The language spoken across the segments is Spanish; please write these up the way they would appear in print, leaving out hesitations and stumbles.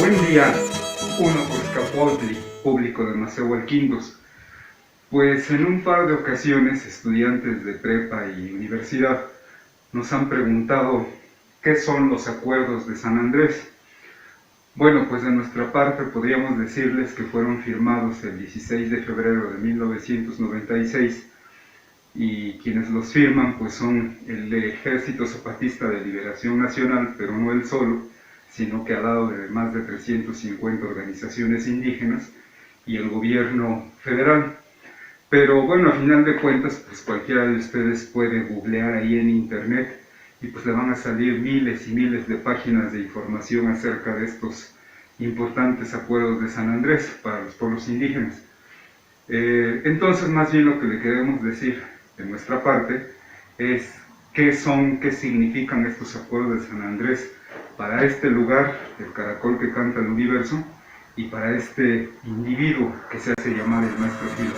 Buen día, uno Coscapoutli, público de Macehualquintos. Pues en un par de ocasiones, estudiantes de prepa y universidad nos han preguntado ¿qué son los acuerdos de San Andrés? Bueno, pues de nuestra parte podríamos decirles que fueron firmados el 16 de febrero de 1996 y quienes los firman pues son el Ejército Zapatista de Liberación Nacional, pero no él solo, sino que al lado de más de 350 organizaciones indígenas y el gobierno federal. Pero bueno, a final de cuentas, pues cualquiera de ustedes puede googlear ahí en internet y pues le van a salir miles y miles de páginas de información acerca de estos importantes acuerdos de San Andrés para los pueblos indígenas. Entonces, más bien lo que le queremos decir de nuestra parte es qué significan estos acuerdos de San Andrés para este lugar, el caracol que canta el universo, y para este individuo que se hace llamar el Maestro Filo.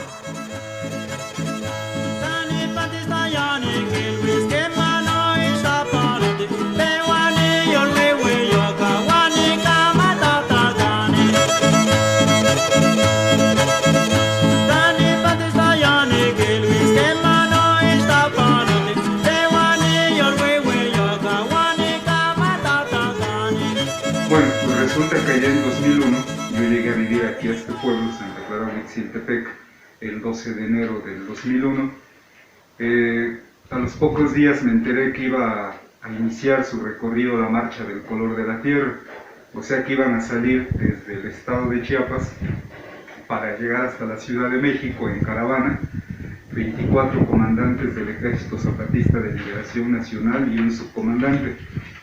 Bueno, pues resulta que allá en 2001 yo llegué a vivir aquí a este pueblo, Santa Clara Huitziltepec, el 12 de enero del 2001. A los pocos días me enteré que iba a iniciar su recorrido la Marcha del Color de la Tierra, o sea que iban a salir desde el estado de Chiapas para llegar hasta la Ciudad de México en caravana, 24 comandantes del Ejército Zapatista de Liberación Nacional y un subcomandante,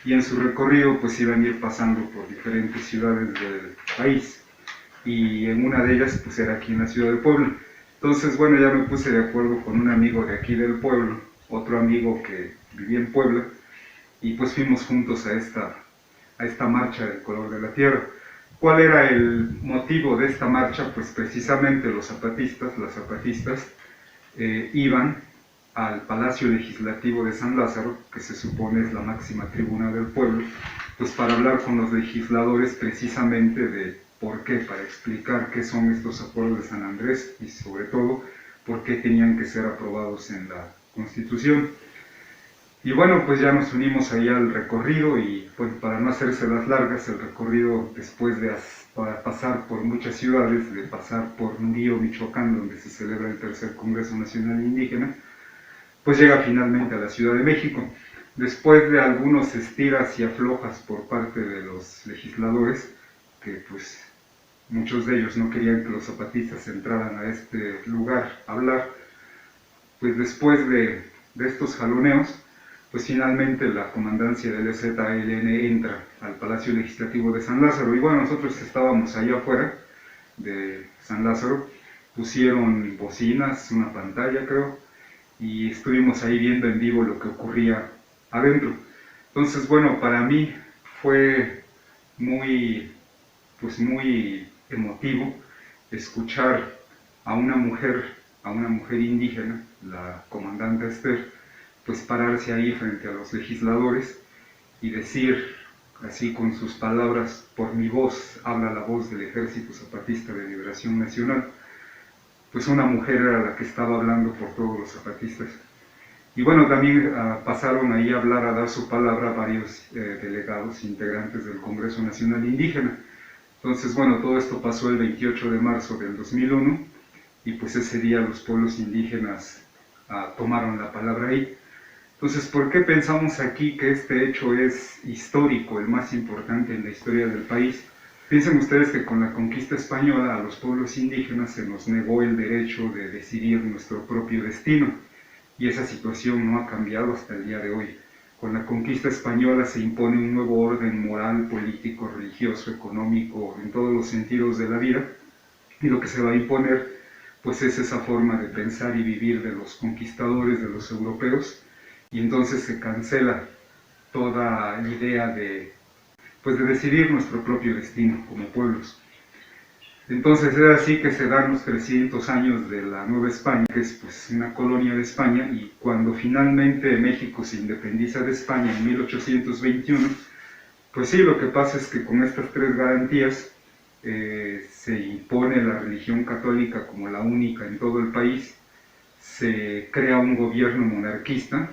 y en su recorrido pues iban a ir pasando por diferentes ciudades del país, y en una de ellas pues era aquí en la ciudad de Puebla. Entonces bueno, ya me puse de acuerdo con un amigo de aquí del pueblo, otro amigo que vivía en Puebla, y pues fuimos juntos a esta marcha del color de la tierra. ¿Cuál era el motivo de esta marcha? Pues precisamente los zapatistas, las zapatistas, iban al Palacio Legislativo de San Lázaro, que se supone es la máxima tribuna del pueblo, pues para hablar con los legisladores precisamente de por qué, para explicar qué son estos acuerdos de San Andrés y sobre todo por qué tenían que ser aprobados en la Constitución. Y bueno, pues ya nos unimos ahí al recorrido y bueno, para no hacerse las largas, el recorrido después de pasar por muchas ciudades, de pasar por Nurío, Michoacán, donde se celebra el tercer Congreso Nacional Indígena, pues llega finalmente a la Ciudad de México. Después de algunos estiras y aflojas por parte de los legisladores, que pues muchos de ellos no querían que los zapatistas entraran a este lugar a hablar, pues después de estos jaloneos, pues finalmente la comandancia del EZLN entra al Palacio Legislativo de San Lázaro. Y bueno, nosotros estábamos allá afuera de San Lázaro, pusieron bocinas, una pantalla creo, y estuvimos ahí viendo en vivo lo que ocurría adentro. Entonces bueno, para mí fue muy emotivo escuchar a una mujer indígena, la comandante Esther, pues pararse ahí frente a los legisladores y decir, así con sus palabras, por mi voz habla la voz del Ejército Zapatista de Liberación Nacional. Pues una mujer era la que estaba hablando por todos los zapatistas. Y bueno, también pasaron ahí a hablar, a dar su palabra a varios delegados integrantes del Congreso Nacional Indígena. Entonces bueno, todo esto pasó el 28 de marzo del 2001 y pues ese día los pueblos indígenas tomaron la palabra ahí. Entonces, ¿por qué pensamos aquí que este hecho es histórico, el más importante en la historia del país? Piensen ustedes que con la conquista española a los pueblos indígenas se nos negó el derecho de decidir nuestro propio destino, y esa situación no ha cambiado hasta el día de hoy. Con la conquista española se impone un nuevo orden moral, político, religioso, económico, en todos los sentidos de la vida, y lo que se va a imponer pues es esa forma de pensar y vivir de los conquistadores, de los europeos, y entonces se cancela toda idea de decidir nuestro propio destino como pueblos. Entonces es así que se dan los 300 años de la Nueva España, que es pues una colonia de España, y cuando finalmente México se independiza de España en 1821, Pues sí, lo que pasa es que con estas tres garantías se impone la religión católica como la única en todo el país, se crea un gobierno monarquista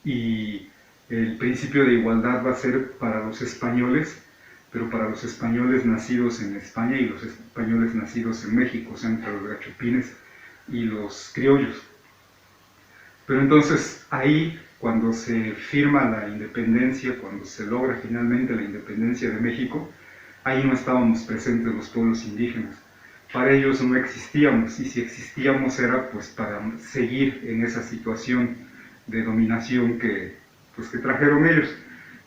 y el principio de igualdad va a ser para los españoles, pero para los españoles nacidos en España y los españoles nacidos en México, o sea, entre los gachupines y los criollos. Pero entonces ahí, cuando se firma la independencia, cuando se logra finalmente la independencia de México, ahí no estábamos presentes los pueblos indígenas. Para ellos no existíamos, y si existíamos era pues para seguir en esa situación de dominación que trajeron ellos.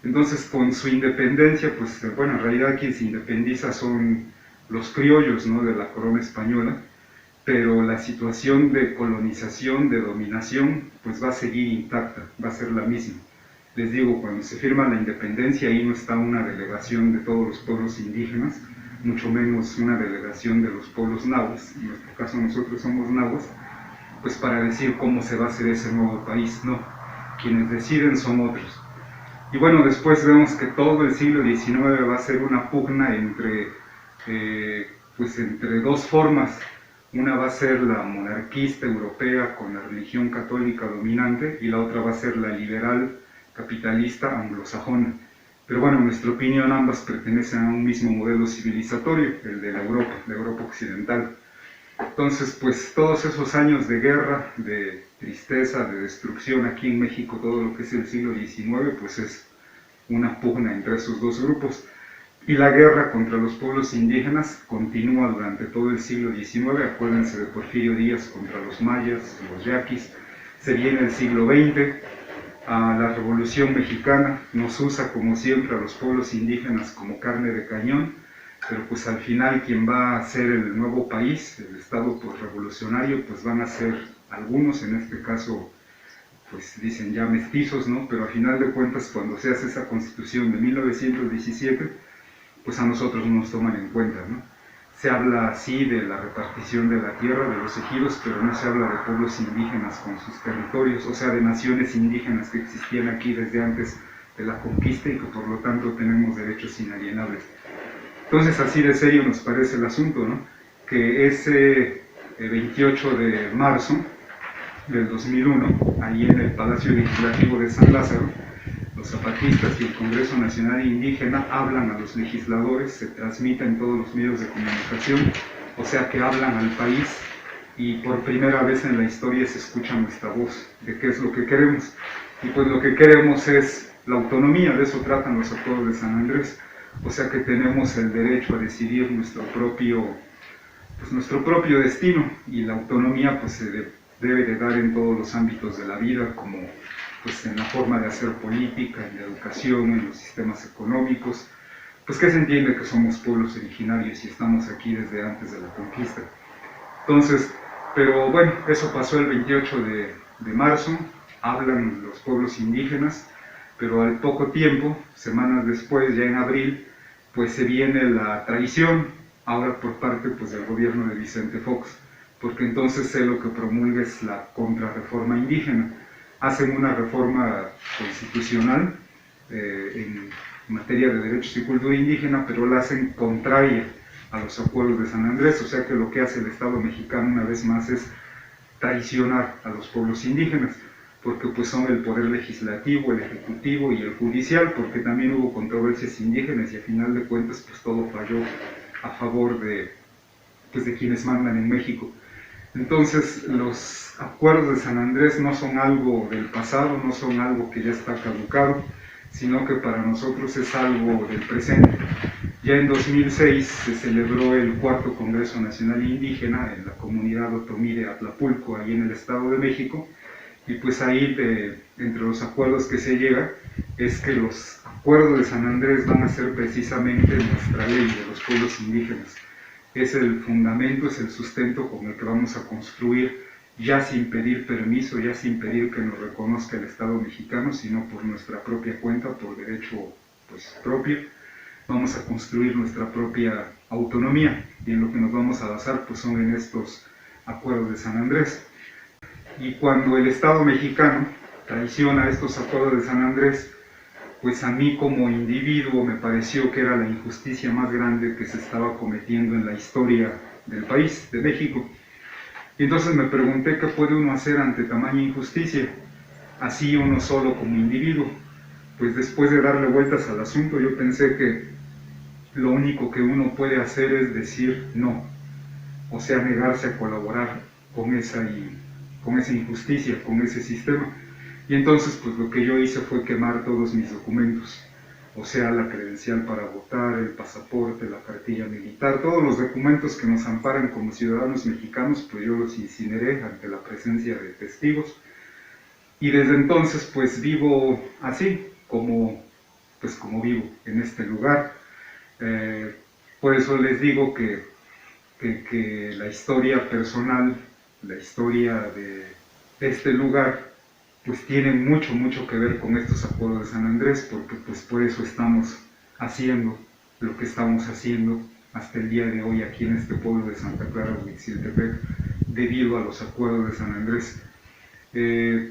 Entonces con su independencia, pues bueno, en realidad quien se independiza son los criollos, ¿no?, de la corona española, pero la situación de colonización, de dominación, pues va a seguir intacta, va a ser la misma. Les digo, cuando se firma la independencia, ahí no está una delegación de todos los pueblos indígenas, mucho menos una delegación de los pueblos nahuas, en nuestro caso nosotros somos nahuas, pues para decir cómo se va a hacer ese nuevo país, no, quienes deciden son otros. Y bueno, después vemos que todo el siglo XIX va a ser una pugna entre dos formas. Una va a ser la monarquista europea con la religión católica dominante y la otra va a ser la liberal capitalista anglosajona. Pero bueno, en nuestra opinión ambas pertenecen a un mismo modelo civilizatorio, el de la Europa occidental. Entonces, pues todos esos años de guerra, de tristeza, de destrucción aquí en México, todo lo que es el siglo XIX, pues es una pugna entre esos dos grupos. Y la guerra contra los pueblos indígenas continúa durante todo el siglo XIX, acuérdense de Porfirio Díaz contra los mayas, los yaquis. Se viene el siglo XX, la Revolución Mexicana nos usa como siempre a los pueblos indígenas como carne de cañón, pero pues al final quien va a ser el nuevo país, el Estado revolucionario, pues van a ser algunos, en este caso pues dicen ya mestizos, ¿no? Pero al final de cuentas cuando se hace esa constitución de 1917, pues a nosotros no nos toman en cuenta, ¿no? Se habla así de la repartición de la tierra, de los ejidos, pero no se habla de pueblos indígenas con sus territorios, o sea, de naciones indígenas que existían aquí desde antes de la conquista y que por lo tanto tenemos derechos inalienables. Entonces así de serio nos parece el asunto, ¿no? Que ese 28 de marzo del 2001, ahí en el Palacio Legislativo de San Lázaro, los zapatistas y el Congreso Nacional Indígena hablan a los legisladores, se transmite en todos los medios de comunicación, o sea que hablan al país y por primera vez en la historia se escucha nuestra voz de qué es lo que queremos. Y pues lo que queremos es la autonomía, de eso tratan los acuerdos de San Andrés, o sea que tenemos el derecho a decidir nuestro propio destino, y la autonomía pues se debe de dar en todos los ámbitos de la vida, como pues en la forma de hacer política, en la educación, en los sistemas económicos, pues que se entiende que somos pueblos originarios y estamos aquí desde antes de la conquista. Entonces, pero bueno, eso pasó el 28 de marzo, hablan los pueblos indígenas, pero al poco tiempo, semanas después, ya en abril, pues se viene la traición, ahora por parte pues del gobierno de Vicente Fox, porque entonces él lo que promulga es la contrarreforma indígena. Hacen una reforma constitucional en materia de derechos y cultura indígena, pero la hacen contraria a los acuerdos de San Andrés, o sea que lo que hace el Estado mexicano una vez más es traicionar a los pueblos indígenas, porque pues son el poder legislativo, el ejecutivo y el judicial, porque también hubo controversias indígenas y a final de cuentas pues todo falló a favor de quienes mandan en México. Entonces los acuerdos de San Andrés no son algo del pasado, no son algo que ya está caducado, sino que para nosotros es algo del presente. Ya en 2006 se celebró el cuarto Congreso Nacional Indígena en la comunidad otomí de Atlapulco, ahí en el Estado de México, y pues ahí entre los acuerdos que se llega es que los acuerdos de San Andrés van a ser precisamente nuestra ley de los pueblos indígenas. Es el fundamento, es el sustento con el que vamos a construir, ya sin pedir permiso, ya sin pedir que nos reconozca el Estado mexicano, sino por nuestra propia cuenta, por derecho pues, propio, vamos a construir nuestra propia autonomía, y en lo que nos vamos a basar pues, son en estos acuerdos de San Andrés. Y cuando el Estado mexicano traiciona estos acuerdos de San Andrés, pues a mí como individuo me pareció que era la injusticia más grande que se estaba cometiendo en la historia del país, de México. Y entonces me pregunté qué puede uno hacer ante tamaña injusticia, así uno solo como individuo. Pues después de darle vueltas al asunto, yo pensé que lo único que uno puede hacer es decir no, o sea, negarse a colaborar con esa injusticia, con ese sistema. Y entonces pues lo que yo hice fue quemar todos mis documentos, o sea, la credencial para votar, el pasaporte, la cartilla militar, todos los documentos que nos amparan como ciudadanos mexicanos, pues yo los incineré ante la presencia de testigos. Y desde entonces pues vivo así, como vivo en este lugar. Por eso les digo que la historia personal, la historia de este lugar, pues tiene mucho que ver con estos acuerdos de San Andrés, porque pues por eso estamos haciendo lo que estamos haciendo hasta el día de hoy aquí en este pueblo de Santa Clara, Huixiltepec, debido a los acuerdos de San Andrés.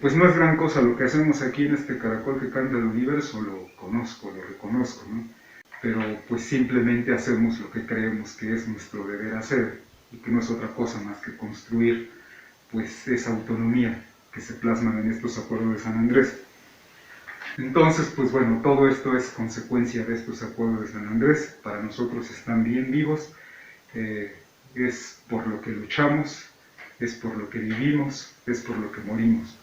Pues no es gran cosa lo que hacemos aquí en este caracol que canta el universo, lo conozco, lo reconozco, ¿no? Pero pues simplemente hacemos lo que creemos que es nuestro deber hacer, y que no es otra cosa más que construir pues esa autonomía que se plasman en estos acuerdos de San Andrés. Entonces, pues bueno, todo esto es consecuencia de estos acuerdos de San Andrés. Para nosotros están bien vivos, es por lo que luchamos, es por lo que vivimos, es por lo que morimos.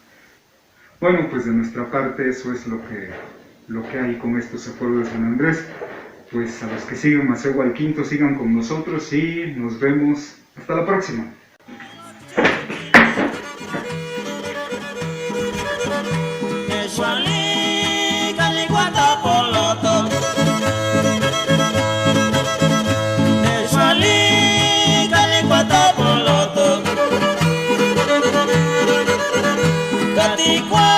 Bueno, pues de nuestra parte eso es lo que hay con estos acuerdos de San Andrés. Pues a los que siguen Macegua al Quinto, sigan con nosotros y nos vemos hasta la próxima. Igual